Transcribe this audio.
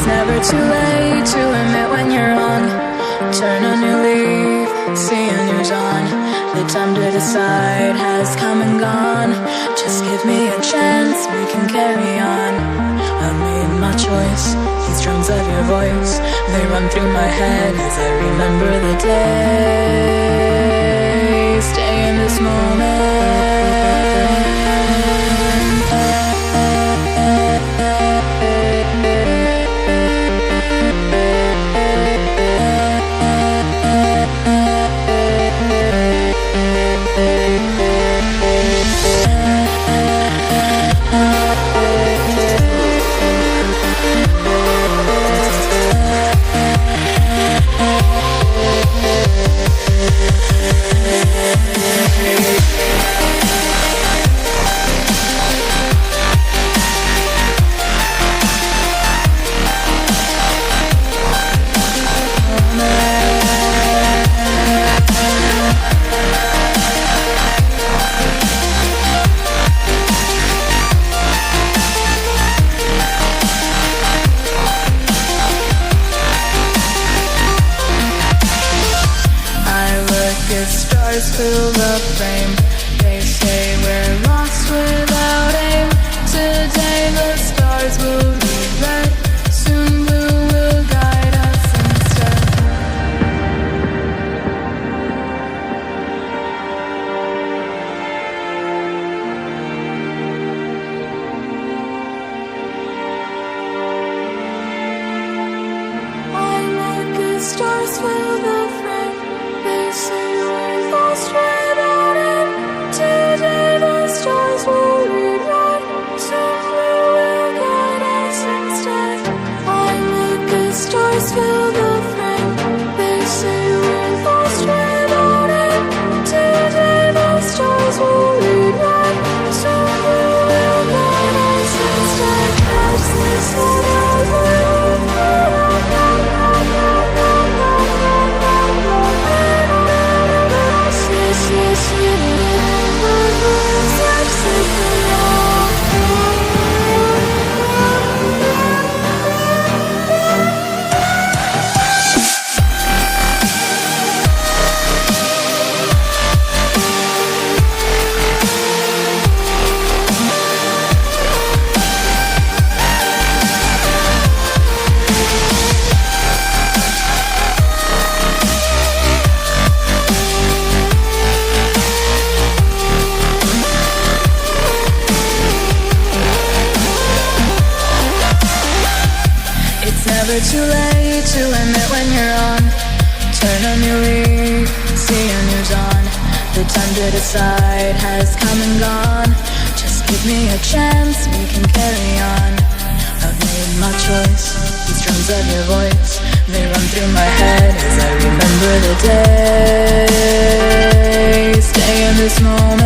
It's never too late to admit when you're wrong. Turn a new leaf, see a new dawn. The time to decide has come and gone. Just give me a chance, we can carry on. I've made my choice, these drums of your voice, they run through my head as I remember the day. Stay in this moment. Fill the frame. They say we're lost without aim. Today the stars will be red. Soon blue will guide us instead. I make the stars fill the frame. They say we're lost without aim. Today the stars will read red. Soon blue will guide us instead. I make the stars fill the frame. They say we're lost without aim. Today the stars will read red. Soon blue will guide us instead. As this never too late to admit when you're on. Turn a new leaf, see a new dawn. The time to decide has come and gone. Just give me a chance, we can carry on. I've made my choice, these drums of your voice, they run through my head as I remember the day. Stay in this moment.